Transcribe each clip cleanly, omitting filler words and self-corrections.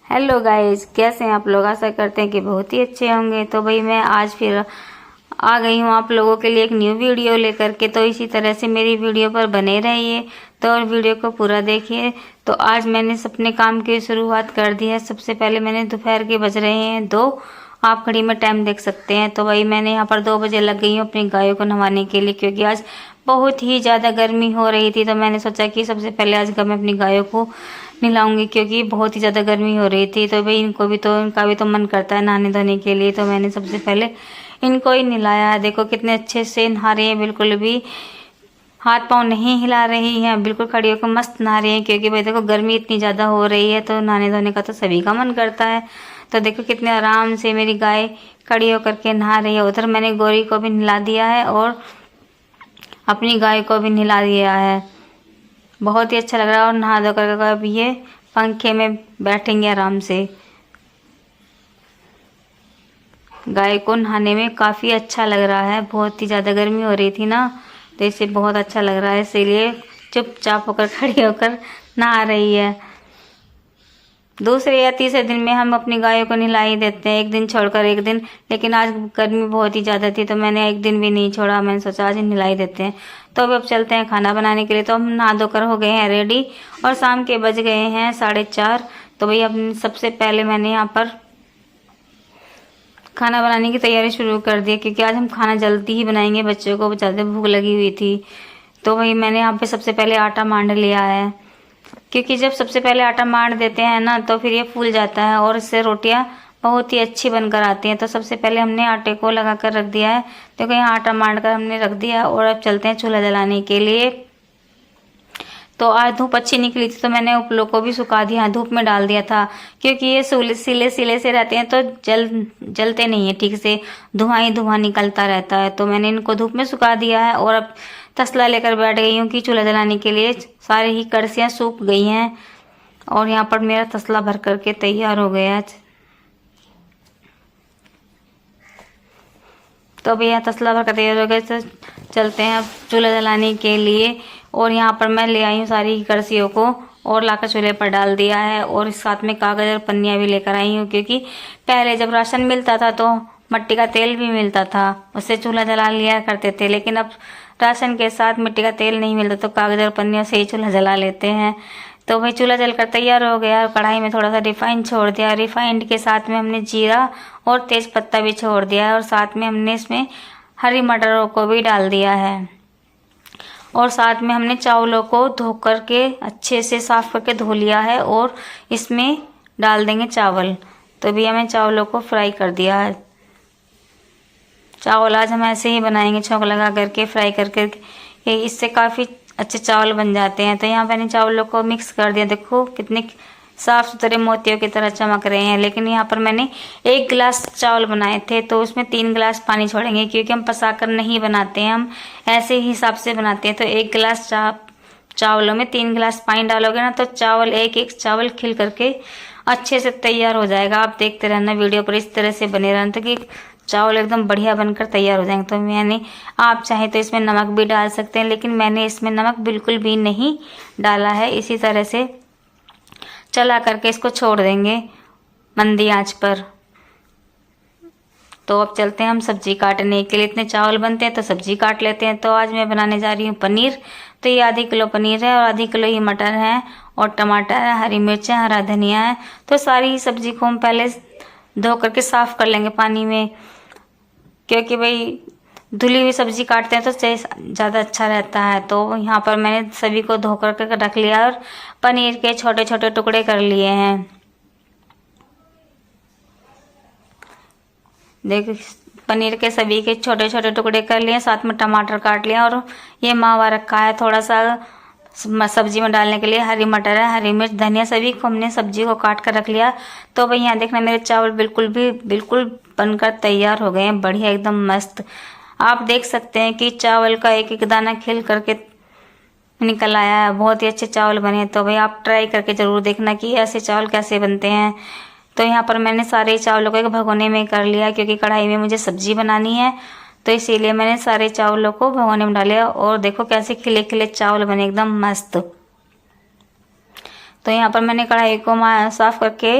Hello guys, कैसे हैं आप लोग। आशा करते हैं कि बहुत ही अच्छे होंगे। तो भाई मैं आज फिर आ गई हूँ आप लोगों के लिए एक न्यू वीडियो लेकर के। तो इसी तरह से मेरी वीडियो पर बने रहिए तो और वीडियो को पूरा देखिए। तो आज मैंने अपने काम की शुरुआत कर दी है। सबसे पहले मैंने दोपहर के बज रहे हैं 2, आप घड़ी में टाइम देख सकते हैं। तो भाई मैंने यहाँ पर 2 बजे लग गई हूँ अपनी गायों को नहवाने के लिए, क्योंकि आज बहुत ही ज़्यादा गर्मी हो रही थी। तो मैंने सोचा कि सबसे पहले आज मैं अपनी गायों को नहलाऊंगी, क्योंकि बहुत ही ज़्यादा गर्मी हो रही थी। तो भाई इनका भी तो मन करता है नहाने धोने के लिए। तो मैंने सबसे पहले इनको ही नहलाया है। देखो कितने अच्छे से नहा रहे हैं, बिल्कुल भी हाथ पाँव नहीं हिला रही हैं, बिल्कुल खड़ी होकर मस्त नहा रही हैं। क्योंकि भाई देखो गर्मी इतनी ज़्यादा हो रही है तो नहाने धोने का तो सभी का मन करता है। तो देखो कितने आराम से मेरी गाय खड़ी होकर के नहा रही है। उधर मैंने गोरी को भी नहला दिया है और अपनी गाय को भी नहला दिया है। बहुत ही अच्छा लग रहा है। और नहा धो कर अब ये पंखे में बैठेंगे आराम से। गाय को नहाने में काफ़ी अच्छा लग रहा है। बहुत ही ज़्यादा गर्मी हो रही थी ना, तो इसे बहुत अच्छा लग रहा है, इसीलिए चुपचाप होकर खड़ी होकर नहा रही है। दूसरे या तीसरे दिन में हम अपनी गायों को नहला ही देते हैं, एक दिन छोड़कर एक दिन। लेकिन आज गर्मी बहुत ही ज़्यादा थी तो मैंने एक दिन भी नहीं छोड़ा। मैंने सोचा आज नहला ही देते हैं। तो अब चलते हैं खाना बनाने के लिए। तो हम नहा धोकर हो गए हैं रेडी और शाम के बज गए हैं 4:30। तो भाई अब सबसे पहले मैंने यहाँ पर खाना बनाने की तैयारी शुरू कर दी, क्योंकि आज हम खाना जल्दी ही बनाएंगे, बच्चों को ज़्यादा भूख लगी हुई थी। तो भाई मैंने यहाँ पे सबसे पहले आटा मांड लिया है, क्योंकि जब सबसे पहले आटा मांड देते हैं ना तो फिर ये फूल जाता है और इससे रोटियां बहुत ही अच्छी बनकर आती हैं। तो सबसे पहले हमने आटे को लगा कर रख दिया है। देखो यहाँ आटा मांड कर हमने रख दिया और अब चलते हैं चूल्हा जलाने के लिए। तो आज धूप अच्छी निकली थी तो मैंने उपलों को भी सुखा दिया, धूप में डाल दिया था, क्योंकि ये सिले सिले से रहते हैं तो जलते नहीं है ठीक से, धुआं ही धुआं निकलता रहता है। तो मैंने इनको धूप में सुखा दिया है और अब तसला लेकर बैठ गई हूँ कि चूल्हा जलाने के लिए। सारी ही कड़सियाँ सूख गई हैं और यहाँ पर मेरा तसला भर करके तैयार हो गया है। तो अभी यहाँ तसला भर कर तैयार हो गया, तो चलते हैं अब चूल्हा जलाने के लिए। और यहाँ पर मैं ले आई हूँ सारी कड़सियों को और लाकर चूल्हे पर डाल दिया है। और इस साथ में कागज और पन्नियाँ भी लेकर आई हूँ, क्योंकि पहले जब राशन मिलता था तो मिट्टी का तेल भी मिलता था, उससे चूल्हा जला लिया करते थे। लेकिन अब राशन के साथ मिट्टी का तेल नहीं मिलता तो कागज और पन्नियों से ही चूल्हा जला लेते हैं। तो भाई चूल्हा जलकर तैयार हो गया और कढ़ाई में थोड़ा सा रिफाइंड छोड़ दिया। रिफाइंड के साथ में हमने जीरा और तेज पत्ता भी छोड़ दिया है और साथ में हमने इसमें हरी मटरों को भी डाल दिया है। और साथ में हमने चावलों को धो करके अच्छे से साफ करके धो लिया है और इसमें डाल देंगे चावल। तो भी हमें चावलों को फ्राई कर दिया है। चावल आज हम ऐसे ही बनाएंगे, छौंक लगा करके फ्राई करके, इससे काफ़ी अच्छे चावल बन जाते हैं। तो यहाँ मैंने चावलों को मिक्स कर दिया। देखो कितने साफ सुथरे मोतियों की तरह चमक रहे हैं। लेकिन यहाँ पर मैंने 1 गिलास चावल बनाए थे तो उसमें 3 गिलास पानी छोड़ेंगे, क्योंकि हम पसाकर नहीं बनाते हैं, हम ऐसे ही हिसाब से बनाते हैं। तो 1 गिलास चावलों में 3 गिलास पानी डालोगे ना तो चावल एक एक चावल खिल करके अच्छे से तैयार हो जाएगा। आप देखते रहना वीडियो पर, इस तरह से बने रहना कि चावल एकदम बढ़िया बनकर तैयार हो जाएंगे। तो मैंने, आप चाहे तो इसमें नमक भी डाल सकते हैं, लेकिन मैंने इसमें नमक बिल्कुल भी नहीं डाला है। इसी तरह से चला करके इसको छोड़ देंगे मंदी आंच पर। तो अब चलते हैं हम सब्जी काटने के लिए। इतने चावल बनते हैं तो सब्जी काट लेते हैं। तो आज मैं बनाने जा रही हूँ पनीर। तो ये आधी किलो पनीर है और आधी किलो ही मटर है और टमाटर है, हरी मिर्च है, हरा धनिया है। तो सारी ही सब्जी को हम पहले धो करके साफ कर लेंगे पानी में, क्योंकि भाई धुली हुई सब्जी काटते हैं तो ज़्यादा अच्छा रहता है। तो यहाँ पर मैंने सभी को धो करके रख लिया और पनीर के छोटे छोटे टुकड़े कर लिए हैं। देख, पनीर के सभी के छोटे छोटे टुकड़े कर लिए, साथ में टमाटर काट लिया और ये मावा रखा है थोड़ा सा सब्जी में डालने के लिए। हरी मटर है, हरी मिर्च, धनिया, सभी को हमने सब्जी को काट कर रख लिया। तो भाई यहाँ देखना मेरे चावल बिल्कुल बनकर तैयार हो गए हैं, बढ़िया एकदम मस्त। आप देख सकते हैं कि चावल का एक एक दाना खिल करके निकल आया है, बहुत ही अच्छे चावल बने। तो भाई आप ट्राई करके ज़रूर देखना कि ऐसे चावल कैसे बनते हैं। तो यहाँ पर मैंने सारे चावलों को एक भगोने में कर लिया, क्योंकि कढ़ाई में मुझे सब्जी बनानी है, तो इसीलिए मैंने सारे चावलों को भगोने में डाला। और देखो कैसे खिले खिले चावल बने एकदम मस्त। तो यहाँ पर मैंने कढ़ाई को साफ करके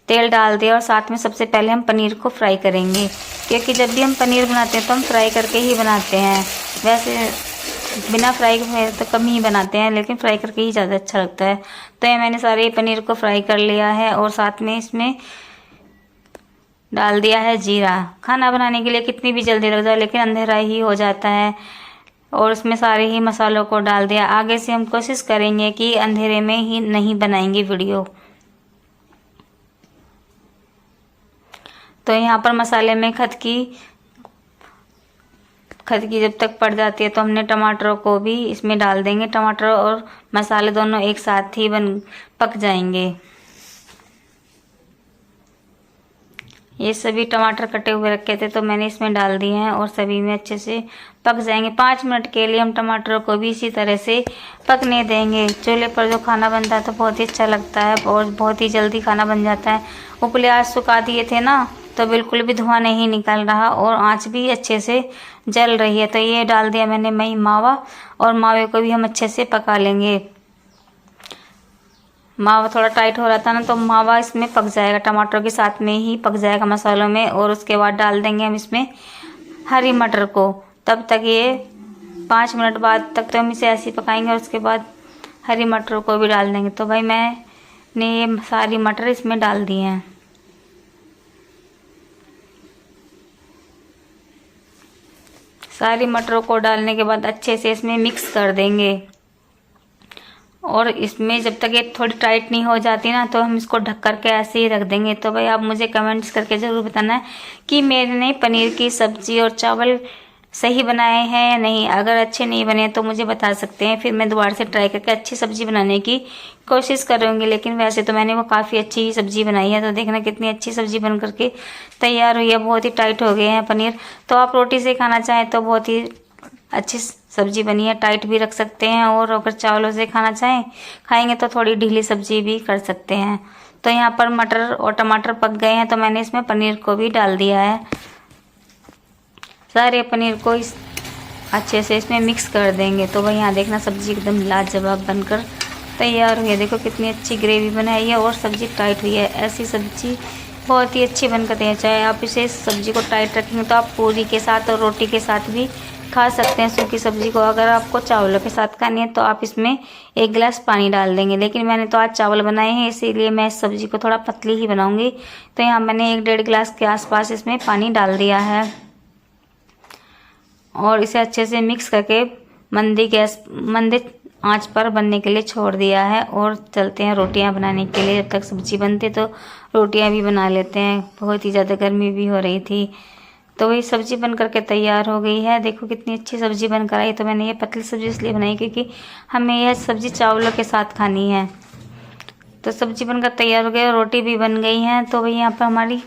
तेल डाल दिया और साथ में सबसे पहले हम पनीर को फ्राई करेंगे, क्योंकि जब भी हम पनीर बनाते हैं तो हम फ्राई करके ही बनाते हैं। वैसे बिना फ्राई तो कम ही बनाते हैं, लेकिन फ्राई करके ही ज़्यादा अच्छा लगता है। तो ये मैंने सारे पनीर को फ्राई कर लिया है और साथ में इसमें डाल दिया है जीरा। खाना बनाने के लिए कितनी भी जल्दी लग जाए लेकिन अंधेरा ही हो जाता है, और उसमें सारे ही मसालों को डाल दिया। आगे से हम कोशिश करेंगे कि अंधेरे में ही नहीं बनाएंगे वीडियो। तो यहाँ पर मसाले में खद की जब तक पड़ जाती है तो हमने टमाटरों को भी इसमें डाल देंगे। टमाटर और मसाले दोनों एक साथ ही पक जाएंगे। ये सभी टमाटर कटे हुए रखे थे तो मैंने इसमें डाल दिए हैं और सभी में अच्छे से पक जाएंगे। 5 मिनट के लिए हम टमाटरों को भी इसी तरह से पकने देंगे। चूल्हे पर जो खाना बनता है तो बहुत ही अच्छा लगता है और बहुत ही जल्दी खाना बन जाता है। उपले आज सुखा दिए थे ना, तो बिल्कुल भी धुआं नहीं निकल रहा और आंच भी अच्छे से जल रही है। तो ये डाल दिया मैंने मावा, और मावे को भी हम अच्छे से पका लेंगे। मावा थोड़ा टाइट हो रहा था ना, तो मावा इसमें पक जाएगा, टमाटर के साथ में ही पक जाएगा मसालों में। और उसके बाद डाल देंगे हम इसमें हरी मटर को। तब तक ये 5 मिनट बाद तक तो हम इसे ऐसे ही पकाएंगे और उसके बाद हरी मटर को भी डाल देंगे। तो भाई मैंने ये सारी मटर इसमें डाल दी हैं। सारी मटरों को डालने के बाद अच्छे से इसमें मिक्स कर देंगे। और इसमें जब तक ये थोड़ी टाइट नहीं हो जाती ना, तो हम इसको ढक करके ऐसे ही रख देंगे। तो भाई आप मुझे कमेंट्स करके ज़रूर बताना है कि मैंने पनीर की सब्ज़ी और चावल सही बनाए हैं या नहीं। अगर अच्छे नहीं बने तो मुझे बता सकते हैं, फिर मैं दोबारा से ट्राई करके अच्छी सब्ज़ी बनाने की कोशिश करूँगी। लेकिन वैसे तो मैंने वो काफ़ी अच्छी सब्ज़ी बनाई है। तो देखना कितनी अच्छी सब्ज़ी बन करके तैयार हुई है। बहुत ही टाइट हो गए हैं पनीर। तो आप रोटी से खाना चाहें तो बहुत ही अच्छी सब्जी बनी है, टाइट भी रख सकते हैं। और अगर चावलों से खाएंगे तो थोड़ी ढीली सब्जी भी कर सकते हैं। तो यहाँ पर मटर और टमाटर पक गए हैं तो मैंने इसमें पनीर को भी डाल दिया है। सारे पनीर को अच्छे से इसमें मिक्स कर देंगे। तो भाई यहाँ देखना सब्जी एकदम लाजवाब बनकर तैयार हुई है। देखो कितनी अच्छी ग्रेवी बनाई है और सब्जी टाइट हुई है। ऐसी सब्जी बहुत ही अच्छी बनकर तैयार। चाहे आप इसे सब्जी को टाइट रखेंगे तो आप पूरी के साथ और रोटी के साथ भी खा सकते हैं सूखी सब्जी को। अगर आपको चावलों के साथ खानी है तो आप इसमें 1 गिलास पानी डाल देंगे। लेकिन मैंने तो आज चावल बनाए हैं, इसीलिए मैं इस सब्जी को थोड़ा पतली ही बनाऊंगी। तो यहाँ मैंने 1-1.5 गिलास के आसपास इसमें पानी डाल दिया है और इसे अच्छे से मिक्स करके मंदी आंच पर बनने के लिए छोड़ दिया है। और चलते हैं रोटियां बनाने के लिए। जब तक सब्जी बनती तो रोटियां भी बना लेते हैं। बहुत ही ज़्यादा गर्मी भी हो रही थी। तो वही सब्जी बन करके तैयार हो गई है। देखो कितनी अच्छी सब्जी बनकर आई। तो मैंने ये पतली सब्जी इसलिए बनाई क्योंकि हमें यह सब्जी चावलों के साथ खानी है। तो सब्जी बनकर तैयार हो गई और रोटी भी बन गई है। तो भाई यहाँ पर हमारी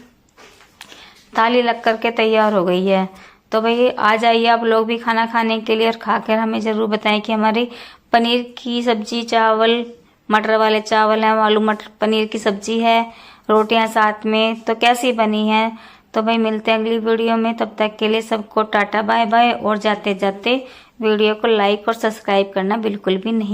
थाली लग करके तैयार हो गई है। तो भाई आ जाइए आप लोग भी खाना खाने के लिए और खाकर हमें ज़रूर बताएं कि हमारी पनीर की सब्जी, चावल, मटर वाले चावल हैं, आलू मटर पनीर की सब्जी है, रोटियां साथ में, तो कैसी बनी है। तो भाई मिलते हैं अगली वीडियो में। तब तक के लिए सबको टाटा बाय बाय। और जाते जाते वीडियो को लाइक और सब्सक्राइब करना बिल्कुल भी नहीं